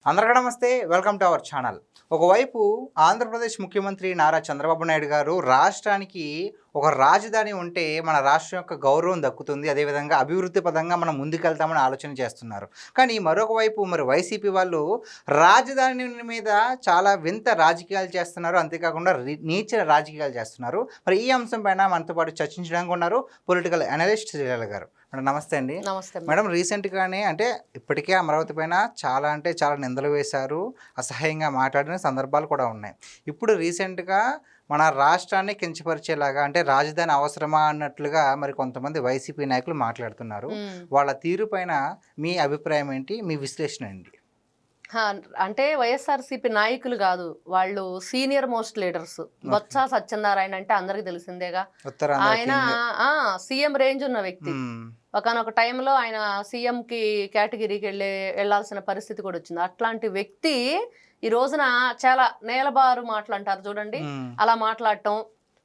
అందరికీ నమస్తే. Welcome to our channel. ఒకవైపు ఆంధ్రప్రదేశ్ ముఖ్యమంత్రి నారా చంద్రబాబు నాయుడు గారు రాష్ట్రానికి ఒక రాజధాని ఉంటే మన రాష్ట్రం యొక్క గౌరవం దక్కుతుంది, అదేవిధంగా అభివృద్ధి పదంగా మనం ముందుకెళ్తామని ఆలోచన చేస్తున్నారు. కానీ మరొక వైపు వైసీపీ వాళ్ళు రాజధాని మీద చాలా వింత రాజకీయాలు చేస్తున్నారు, అంతేకాకుండా నీచ రాజకీయాలు చేస్తున్నారు. మరి ఈ అంశం పైన మనతో పాటు చర్చించడానికి ఉన్నారు పొలిటికల్ అనలిస్ట్ శ్రీలల గారు. మేడం నమస్తే అండి. నమస్తే మేడం. రీసెంట్గానే అంటే ఇప్పటికే అమరావతి పైన చాలా నిందలు వేశారు, అసహ్యంగా మాట్లాడిన సందర్భాలు కూడా ఉన్నాయి. ఇప్పుడు రీసెంట్గా మన రాష్ట్రాన్ని కించపరిచేలాగా అంటే రాజధాని అవసరమా అన్నట్లుగా మరి కొంతమంది వైసీపీ నాయకులు మాట్లాడుతున్నారు. వాళ్ళ తీరు పైన మీ అభిప్రాయం ఏంటి, మీ విశ్లేషణ ఏంటి? అంటే వైఎస్ఆర్సీపీ నాయకులు కాదు, వాళ్ళు senior most leaders. Botsa Satyanarayana అంటే అందరికి తెలిసిందేగా, ఆయన సీఎం రేంజ్ ఉన్న వ్యక్తి. ఒకనొక టైంలో ఆయన సీఎంకి కేటగిరీకి వెళ్లాల్సిన పరిస్థితి కూడా వచ్చింది. అట్లాంటి వ్యక్తి ఈ రోజున చాలా నేలబారు మాటలు అంటారు చూడండి, అలా మాట్లాడటం.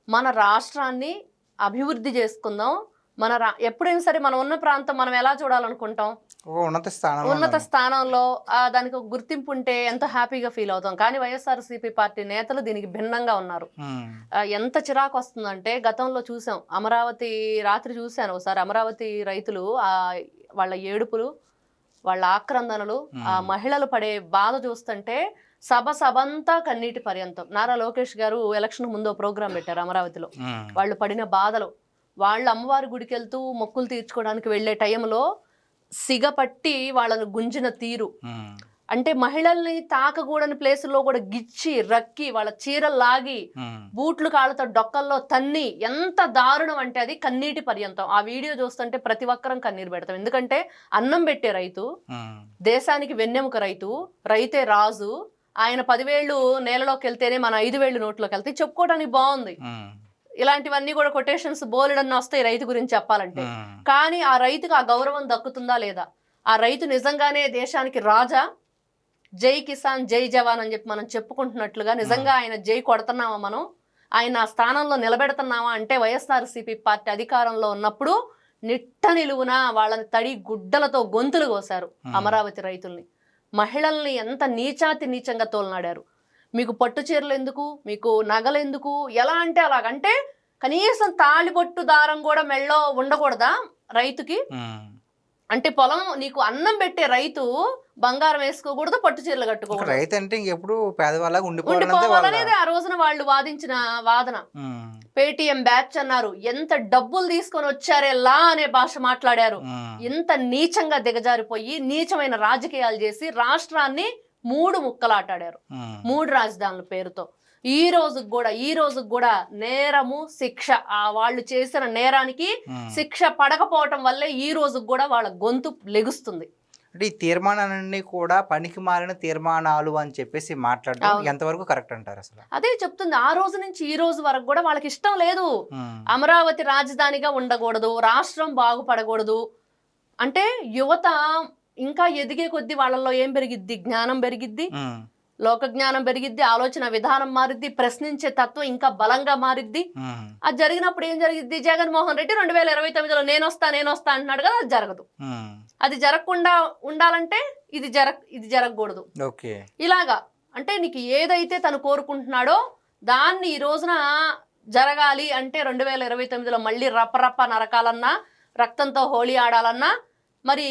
మన రాష్ట్రాన్ని అభివృద్ధి చేసుకుందాం, ఎప్పుడైనా సరే మనం ఉన్న ప్రాంతం మనం ఎలా చూడాలనుకుంటాం, ఉన్నత స్థానంలో దానికి ఒక గుర్తింపు ఉంటే ఎంతో హ్యాపీగా ఫీల్ అవుతాం. కానీ వైఎస్ఆర్సీపీ పార్టీ నేతలు దీనికి భిన్నంగా ఉన్నారు. ఎంత చిరాకు వస్తుందంటే, గతంలో చూసాం, అమరావతి రాత్రి చూశాను ఒకసారి, అమరావతి రైతులు వాళ్ళ ఏడుపులు, వాళ్ళ ఆక్రందనలు, ఆ మహిళలు పడే బాధ చూస్తుంటే సభంతా కన్నీటి పర్యంతం. నారా లోకేష్ గారు ఎలక్షన్ ముందు ప్రోగ్రాం పెట్టారు అమరావతిలో. వాళ్ళు పడిన బాధలు, వాళ్ళు అమ్మవారి గుడికి వెళ్తూ మొక్కులు తీర్చుకోవడానికి వెళ్లే టైంలో సిగపట్టి వాళ్ళను గుంజిన తీరు, అంటే మహిళల్ని తాకకూడని ప్లేసుల్లో కూడా గిచ్చి రక్కి వాళ్ళ చీరలు లాగి బూట్లు కాళ్ళతో డొక్కల్లో తన్ని, ఎంత దారుణం అంటే అది కన్నీటి పర్యంతం. ఆ వీడియో చూస్తుంటే ప్రతి ఒక్కరం కన్నీరు పెడతాం. ఎందుకంటే అన్నం పెట్టే రైతు, దేశానికి వెన్నెముక రైతు, రైతే రాజు. ఆయన 10,000 నేలలోకి వెళ్తేనే మన 5,000 నోట్లోకి వెళ్తే చెప్పుకోవడానికి బాగుంది. ఇలాంటివన్నీ కూడా కొటేషన్స్ బోలెడన్నా వస్తాయి రైతు గురించి చెప్పాలంటే. కానీ ఆ రైతుకు ఆ గౌరవం దక్కుతుందా లేదా? ఆ రైతు నిజంగానే దేశానికి రాజా? జై కిసాన్ జై జవాన్ అని చెప్పి మనం చెప్పుకుంటున్నట్లుగా నిజంగా ఆయన జై కొడుతున్నామా, మనం ఆయన ఆ స్థానంలో నిలబెడుతున్నామా అంటే, వైఎస్ఆర్సీపీ పార్టీ అధికారంలో ఉన్నప్పుడు నిట్ట నిలువున వాళ్ళని తడి గుడ్డలతో గొంతులు కోసారు అమరావతి రైతుల్ని. మహిళల్ని ఎంత నీచంగా తోలనాడారు. మీకు పట్టు చీరలు ఎందుకు, మీకు నగలు ఎందుకు, ఎలా అంటే అలాగంటే కనీసం తాళిబొట్టు దారం కూడా మెళ్ళో ఉండకూడదా రైతుకి? అంటే పొలం నీకు అన్నం పెట్టే రైతు బంగారం వేసుకోకూడదు, పట్టు చీరలు కట్టుకోకూడదు. రైతు అంటే ఇంకెప్పుడు పేదవాళ్ళగా ఉండిపోవాలనేది ఆ రోజున వాళ్ళు వాదించిన వాదన. పేటిఎం బ్యాచ్ అన్నారు, ఎంత డబ్బులు తీసుకొని వచ్చారే లా అనే భాష మాట్లాడారు. ఇంత నీచంగా దిగజారిపోయి నీచమైన రాజకీయాలు చేసి రాష్ట్రాన్ని 3 ముక్కలాటాడారు, 3 రాజధానుల పేరుతో. ఈ రోజుకు కూడా నేరము శిక్ష, వాళ్ళు చేసిన నేరానికి శిక్ష పడకపోవటం వల్లే ఈ రోజుకు కూడా వాళ్ళ గొంతు లెగుస్తుంది. అంటే ఈ తీర్మానాలన్నీ కూడా పనికి మారిన తీర్మానాలు అని చెప్పేసి మాట్లాడడం ఎంతవరకు కరెక్ట్ అంటారు? అసలు అదే చెప్తుంది. ఆ రోజు నుంచి ఈ రోజు వరకు కూడా వాళ్ళకి ఇష్టం లేదు అమరావతి రాజధానిగా ఉండకూడదు, రాష్ట్రం బాగుపడకూడదు. అంటే యువత ఇంకా ఎదిగే కొద్దీ వాళ్ళలో ఏం పెరిగిద్ది? జ్ఞానం పెరిగిద్ది, లోక జ్ఞానం పెరిగిద్ది, ఆలోచన విధానం మారిద్ది, ప్రశ్నించే తత్వం ఇంకా బలంగా మారిద్ది. అది జరిగినప్పుడు ఏం జరిగిద్ది? జగన్మోహన్ రెడ్డి 2029లో నేను వస్తా అంటున్నాడు కదా, అది జరగదు. అది జరగకుండా ఉండాలంటే ఇది జరగకూడదు. ఇలాగా అంటే నీకు ఏదైతే తను కోరుకుంటున్నాడో దాన్ని ఈ రోజున జరగాలి అంటే 2029లో మళ్ళీ రప్ప నరకాలన్నా, రక్తంతో హోళీ ఆడాలన్నా, మరి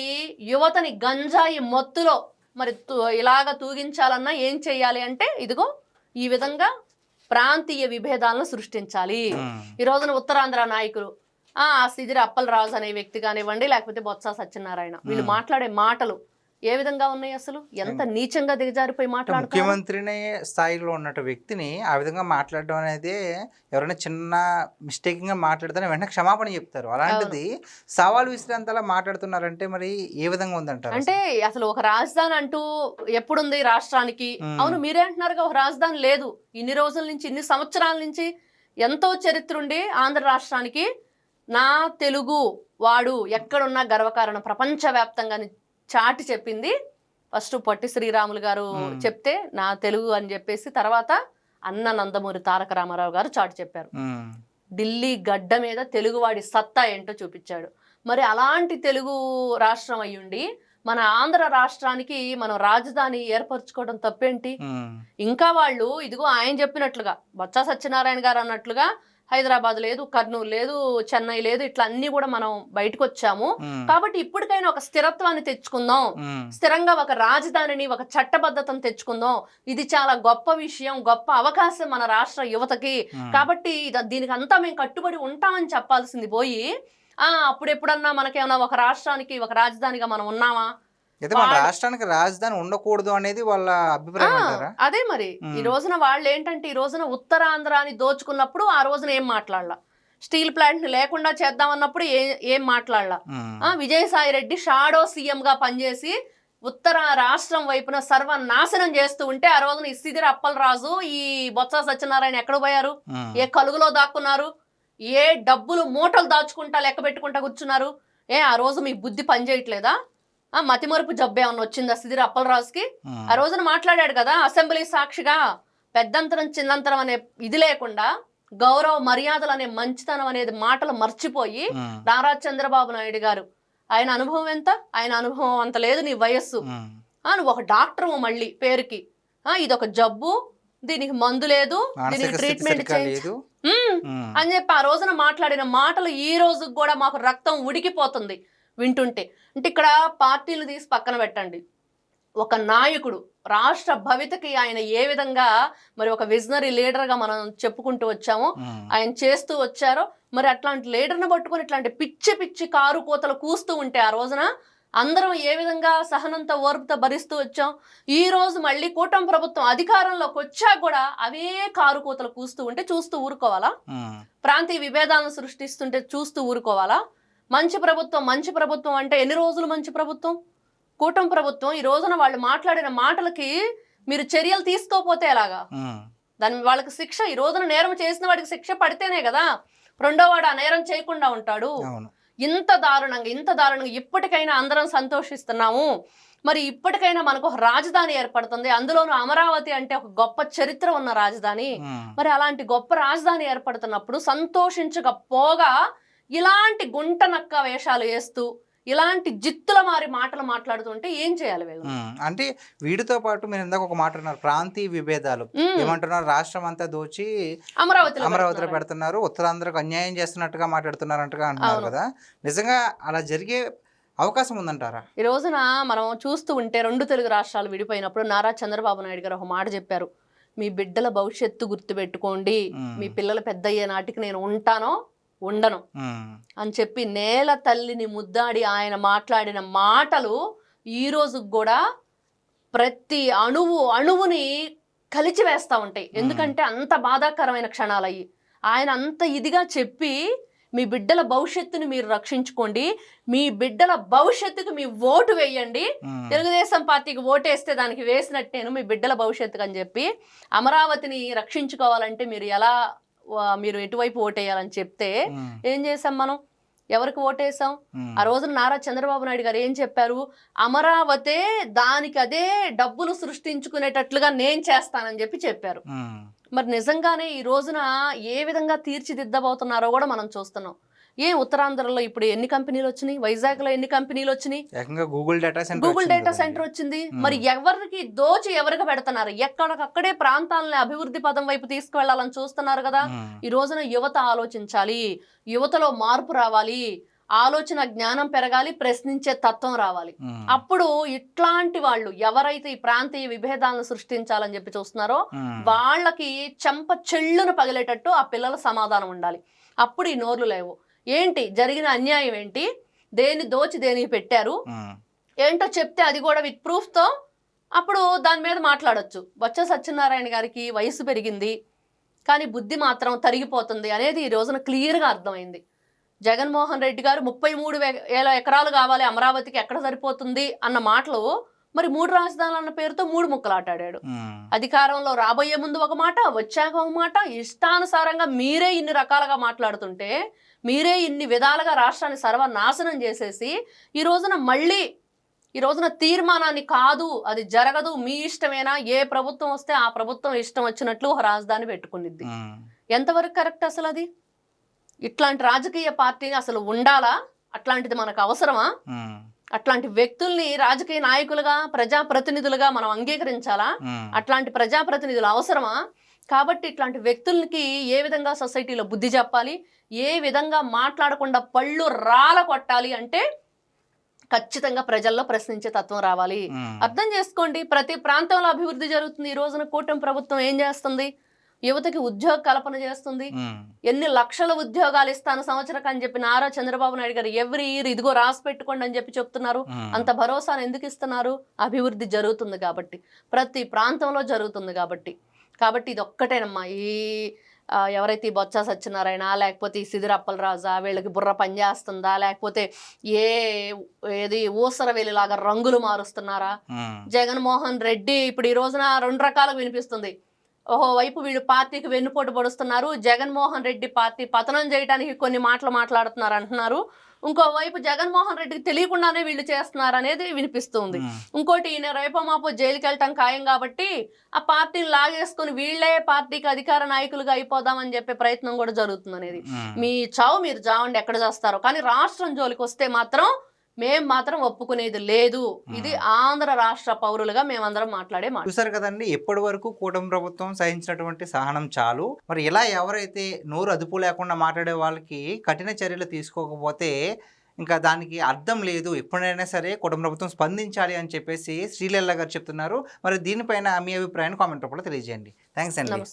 యువతని గంజాయి మత్తులో మరి ఇలాగ తూగించాలన్నా ఏం చెయ్యాలి అంటే, ఇదిగో ఈ విధంగా ప్రాంతీయ విభేదాలను సృష్టించాలి. ఈ రోజున ఉత్తరాంధ్ర నాయకులు సిదిరి అప్పలరాజు అనే వ్యక్తి కానివ్వండి, లేకపోతే బొత్స సత్యనారాయణ, వీళ్ళు మాట్లాడే మాటలు ఏ విధంగా ఉన్నాయి? అసలు ఎంత నీచంగా దిగజారిపోయి మాట్లాడుతున్నారు. ముఖ్యమంత్రిని స్థాయిలో ఉన్న వ్యక్తిని ఆ విధంగా మాట్లాడడం అనేది, ఎవరైనా చిన్న మిస్టేకింగ్ గా మాట్లాడితే వెంటనే క్షమాపణ చెప్తారు. అలాంటిది సవాల్ విసిరేంతలా మాట్లాడుతున్నారంటే మరి ఏ విధంగా ఉందంటారు? అంటే అసలు ఒక రాజధాని అంటూ ఎప్పుడుంది రాష్ట్రానికి? అవును, మీరే అంటున్నారుగా ఒక రాజధాని లేదు. ఇన్ని రోజుల నుంచి, ఇన్ని సంవత్సరాల నుంచి ఎంతో చరిత్ర ఉండి ఆంధ్ర రాష్ట్రానికి నా తెలుగు వాడు ఎక్కడున్నా గర్వకారణం ప్రపంచవ్యాప్తంగా చాటి చెప్పింది ఫస్ట్ పొట్టి శ్రీరాములు గారు చెప్తే నా తెలుగు అని చెప్పేసి, తర్వాత అన్న నందమూరి తారక రామారావు గారు చాటి చెప్పారు. ఢిల్లీ గడ్డ మీద తెలుగువాడి సత్తా ఏంటో చూపించాడు. మరి అలాంటి తెలుగు రాష్ట్రం అయ్యుండి మన ఆంధ్ర రాష్ట్రానికి మనం రాజధాని ఏర్పరచుకోవడం తప్పేంటి? ఉమ్, ఇంకా వాళ్ళు ఇదిగో ఆయన చెప్పినట్లుగా బొత్స సత్యనారాయణ గారు అన్నట్లుగా హైదరాబాద్ లేదు, కర్నూలు లేదు, చెన్నై లేదు, ఇట్లా అన్ని కూడా మనం బయటకు వచ్చాము. ఉమ్, కాబట్టి ఇప్పటికైనా ఒక స్థిరత్వాన్ని తెచ్చుకుందాం, ఉమ్, స్థిరంగా ఒక రాజధానిని, ఒక చట్టబద్ధతను తెచ్చుకుందాం. ఇది చాలా గొప్ప విషయం, గొప్ప అవకాశం మన రాష్ట్ర యువతకి. కాబట్టి దీనికి అంతా మేము కట్టుబడి ఉంటామని చెప్పాల్సింది పోయి అప్పుడు ఎప్పుడన్నా మనకేమన్నా ఒక రాష్ట్రానికి ఒక రాజధానిగా మనం ఉన్నామా? అయితే మన రాష్ట్రానికి రాజధాని ఉండకూడదు అనేది వాళ్ళ అభిప్రాయం అంటారా? అదే మరి ఈ రోజున వాళ్ళు ఏంటంటే ఈ రోజున ఉత్తరాంధ్రాని దోచుకున్నప్పుడు ఆ రోజున ఏం మాట్లాడాల, స్టీల్ ప్లాంట్ ని లేకుండా చేద్దామన్నప్పుడు ఏం మాట్లాడాల, విజయసాయి రెడ్డి షాడో సీఎం గా పనిచేసి ఉత్తర రాష్ట్రం వైపున సర్వనాశనం చేస్తూ ఉంటే ఆ రోజున ఈ సిదిరి అప్పలరాజు, ఈ బొత్స సత్యనారాయణ ఎక్కడ పోయారు? ఏ కలుగులో దాక్కున్నారు? ఏ డబ్బులు మూటలు దాచుకుంటా లెక్క పెట్టుకుంటా కూర్చున్నారు? ఆ రోజు మీ బుద్ధి పనిచేయట్లేదా? మతిమరుపు జబ్బు ఏమన్నా వచ్చిందా సిదిరి అప్పలరాజుకి? ఆ రోజున మాట్లాడాడు కదా అసెంబ్లీ సాక్షిగా, పెద్దంతరం చిన్నంతరం అనే ఇది లేకుండా గౌరవ మర్యాదలు అనే మంచితనం అనేది మాటలు మర్చిపోయి నారా చంద్రబాబు నాయుడు గారు, ఆయన అనుభవం ఎంత? ఆయన అనుభవం అంత లేదు, నీ వయస్సు, నువ్వు ఒక డాక్టర్ మళ్ళీ పేరుకి, ఇదొక జబ్బు, దీనికి మందు లేదు, దీనికి ట్రీట్మెంట్ చేయలేదు అని చెప్పి ఆ రోజున మాట్లాడిన మాటలు ఈ రోజు కూడా మాకు రక్తం ఉడికిపోతుంది వింటుంటే. అంటే ఇక్కడ పార్టీలు తీసి పక్కన పెట్టండి, ఒక నాయకుడు రాష్ట్ర భవితకి ఆయన ఏ విధంగా మరి ఒక విజనరీ లీడర్గా మనం చెప్పుకుంటూ వచ్చామో, ఆయన చేస్తూ వచ్చారో, మరి అట్లాంటి లీడర్ని పట్టుకొని ఇట్లాంటి పిచ్చి పిచ్చి కారు కోతలు కూస్తూ ఉంటే ఆ రోజున అందరం ఏ విధంగా సహనంతో ఓర్పుతో భరిస్తూ వచ్చాం. ఈ రోజు మళ్ళీ కూటమి ప్రభుత్వం అధికారంలోకి వచ్చాక కూడా అవే కారు కోతలు కూస్తూ ఉంటే చూస్తూ ఊరుకోవాలా? ప్రాంతీయ విభేదాలను సృష్టిస్తుంటే చూస్తూ ఊరుకోవాలా? మంచి ప్రభుత్వం అంటే ఎన్ని రోజులు మంచి ప్రభుత్వం? కూటమి ప్రభుత్వం ఈ రోజున వాళ్ళు మాట్లాడిన మాటలకి మీరు చర్యలు తీసుకోపోతే ఎలాగా? దాని వాళ్ళకి శిక్ష, ఈ రోజున నేరం చేసిన వాడికి శిక్ష పడితేనే కదా రెండో వాడు ఆ నేరం చేయకుండా ఉంటాడు. ఇంత దారుణంగా ఇప్పటికైనా అందరం సంతోషిస్తున్నాము. మరి ఇప్పటికైనా మనకు ఒక రాజధాని ఏర్పడుతుంది, అందులోనూ అమరావతి అంటే ఒక గొప్ప చరిత్ర ఉన్న రాజధాని. మరి అలాంటి గొప్ప రాజధాని ఏర్పడుతున్నప్పుడు సంతోషించకపోగా ఇలాంటి గుంట నక్క వేషాలు వేస్తూ ఇలాంటి జిత్తుల మారి మాటలు మాట్లాడుతుంటే ఏం చేయాలి వీళ్ళు? అంటే వీటితో పాటు మీరు ఇందాక ఒక మాట అన్నారు, ప్రాంతీయ విభేదాలు ఏమంటున్నారు, రాష్ట్రం అంతా దోచి అమరావతిలో పెడుతున్నారు, ఉత్తరాంధ్రకు అన్యాయం చేస్తున్నట్టుగా మాట్లాడుతున్నారంటగా అంటున్నారు కదా. నిజంగా అలా జరిగే అవకాశం ఉందంటారా? ఈ రోజున మనం చూస్తూ ఉంటే రెండు తెలుగు రాష్ట్రాలు విడిపోయినప్పుడు నారా చంద్రబాబు నాయుడు గారు ఒక మాట చెప్పారు, మీ బిడ్డల భవిష్యత్తు గుర్తుపెట్టుకోండి, మీ పిల్లలు పెద్ద అయ్యే నాటికి నేను ఉంటానో ఉండను అని చెప్పి నేల తల్లిని ముద్దాడి ఆయన మాట్లాడిన మాటలు ఈ రోజు కూడా ప్రతి అణువుని కలిచివేస్తూ ఉంటాయి. ఎందుకంటే అంత బాధాకరమైన క్షణాలు అయ్యి ఆయన అంత ఇదిగా చెప్పి, మీ బిడ్డల భవిష్యత్తుని మీరు రక్షించుకోండి, మీ బిడ్డల భవిష్యత్తుకు మీ ఓటు వేయండి, తెలుగుదేశం పార్టీకి ఓటేస్తే దానికి వేసినట్టేను మీ బిడ్డల భవిష్యత్తుకు అని చెప్పి, అమరావతిని రక్షించుకోవాలంటే మీరు ఎటువైపు ఓటేయాలని చెప్తే ఏం చేసాం మనం? ఎవరికి ఓటేసాం? ఆ రోజున నారా చంద్రబాబు నాయుడు గారు ఏం చెప్పారు? అమరావతే దానికి అదే డబ్బులు సృష్టించుకునేటట్లుగా నేను చేస్తానని చెప్పారు. మరి నిజంగానే ఈ రోజున ఏ విధంగా తీర్చిదిద్దబోతున్నారో కూడా మనం చూస్తున్నాం. ఉత్తరాంధ్రలో ఇప్పుడు ఎన్ని కంపెనీలు వచ్చినాయి? వైజాగ్ లో ఎన్ని కంపెనీలు వచ్చినాయి? గూగుల్ డేటా సెంటర్ వచ్చింది. మరి ఎవరికి దోచి ఎవరికి పెడుతున్నారు? ఎక్కడికక్కడే ప్రాంతాలని అభివృద్ధి పదం వైపు తీసుకువెళ్లాలని చూస్తున్నారు కదా. ఈ రోజున యువత ఆలోచించాలి, యువతలో మార్పు రావాలి, ఆలోచన జ్ఞానం పెరగాలి, ప్రశ్నించే తత్వం రావాలి. అప్పుడు ఇట్లాంటి వాళ్ళు ఎవరైతే ఈ ప్రాంతీయ విభేదాలను సృష్టించాలని చెప్పి చూస్తున్నారో వాళ్ళకి చెంప చెళ్ళును పగిలేటట్టు ఆ పిల్లల సమాధానం ఉండాలి. అప్పుడు ఈ నోర్లు లేవు. ఏంటి జరిగిన అన్యాయం ఏంటి, దేని దోచి దేనికి పెట్టారు ఏంటో చెప్తే అది కూడా విత్ ప్రూఫ్ తో అప్పుడు దాని మీద మాట్లాడొచ్చు. బొత్స సత్యనారాయణ గారికి వయసు పెరిగింది కానీ బుద్ధి మాత్రం తరిగిపోతుంది అనేది ఈ రోజున క్లియర్గా అర్థమైంది. జగన్మోహన్ రెడ్డి గారు 33,000 ఎకరాలు కావాలి అమరావతికి, ఎక్కడ సరిపోతుంది అన్న మాటలు మరి 3 రాజధానులు అన్న పేరుతో 3 ముక్కలాటాడాడు. అధికారంలో రాబోయే ముందు ఒక మాట, వచ్చాక ఒక మాట, ఇష్టానుసారంగా మీరే ఇన్ని రకాలుగా మాట్లాడుతుంటే, మీరే ఇన్ని విధాలుగా రాష్ట్రాన్ని సర్వనాశనం చేసేసి ఈ రోజున తీర్మానాన్ని కాదు, అది జరగదు, మీ ఇష్టమేనా, ఏ ప్రభుత్వం వస్తే ఆ ప్రభుత్వం ఇష్టం వచ్చినట్లు ఒక రాజధాని పెట్టుకునిద్ది. ఎంతవరకు కరెక్ట్ అసలు అది? ఇట్లాంటి రాజకీయ పార్టీని అసలు ఉండాలా? అట్లాంటిది మనకు అవసరమా? అట్లాంటి వ్యక్తుల్ని రాజకీయ నాయకులుగా ప్రజాప్రతినిధులుగా మనం అంగీకరించాలా? అట్లాంటి ప్రజాప్రతినిధులు అవసరమా? కాబట్టి ఇట్లాంటి వ్యక్తులకి ఏ విధంగా సొసైటీలో బుద్ధి చెప్పాలి, ఏ విధంగా మాట్లాడకుండా పళ్ళు రాల కొట్టాలి అంటే ఖచ్చితంగా ప్రజల్లో ప్రశ్నించే తత్వం రావాలి. అర్థం చేసుకోండి, ప్రతి ప్రాంతంలో అభివృద్ధి జరుగుతుంది. ఈ రోజున కూటమి ప్రభుత్వం ఏం చేస్తుంది? యువతకి ఉద్యోగ కల్పన చేస్తుంది. ఎన్ని లక్షల ఉద్యోగాలు ఇస్తాను సంవత్సరం అని చెప్పి నారా చంద్రబాబు నాయుడు గారు ఎవ్రీ ఇయర్ ఇదిగో రాసి పెట్టుకోండి అని చెప్పి చెప్తున్నారు. అంత భరోసాను ఎందుకు ఇస్తున్నారు? అభివృద్ధి జరుగుతుంది కాబట్టి, ప్రతి ప్రాంతంలో జరుగుతుంది కాబట్టి. ఇది ఒక్కటేనమ్మా. ఈ ఎవరైతే ఈ బొత్స సత్యనారాయణ లేకపోతే ఈ సిదిరప్పల రాజా వీళ్ళకి బుర్ర పనిచేస్తుందా, లేకపోతే ఏది ఊసర వేలిలాగా రంగులు మారుస్తున్నారా? జగన్మోహన్ రెడ్డి ఇప్పుడు ఈ రోజున 2 రకాలుగా వినిపిస్తుంది. ఓహో వైపు వీళ్ళు పార్టీకి వెన్నుపోటు పడుస్తున్నారు, జగన్మోహన్ రెడ్డి పార్టీ పతనం చేయడానికి కొన్ని మాటలు మాట్లాడుతున్నారు అంటున్నారు. ఇంకోవైపు జగన్మోహన్ రెడ్డికి తెలియకుండానే వీళ్ళు చేస్తున్నారు అనేది వినిపిస్తుంది. ఇంకోటి ఈయన రేపో మాపో జైలుకి వెళ్ళటం ఖాయం కాబట్టి ఆ పార్టీని లాగేసుకుని వీళ్ళే పార్టీకి అధికార నాయకులుగా అయిపోదామని చెప్పే ప్రయత్నం కూడా జరుగుతుంది అనేది. మీ చావు మీరు చావండి, ఎక్కడ చేస్తారో, కానీ రాష్ట్రం జోలికి వస్తే మాత్రం మేము మాత్రం ఒప్పుకునేది లేదు. ఇది ఆంధ్ర రాష్ట్ర పౌరులుగా మేమందరం మాట్లాడే మాట. చూసారు కదండి, ఎప్పటి వరకు కూటమి ప్రభుత్వం సహించినటువంటి సహనం చాలు. మరి ఇలా ఎవరైతే నోరు అదుపు లేకుండా మాట్లాడే వాళ్ళకి కఠిన చర్యలు తీసుకోకపోతే ఇంకా దానికి అర్థం లేదు. ఎప్పుడైనా సరే కూటమి ప్రభుత్వం స్పందించాలి అని చెప్పేసి శ్రీలీల గారు చెప్తున్నారు. మరి దీనిపైన మీ అభిప్రాయాన్ని కామెంట్ రూపంలో తెలియజేయండి. థ్యాంక్స్ అండి. నమస్తే.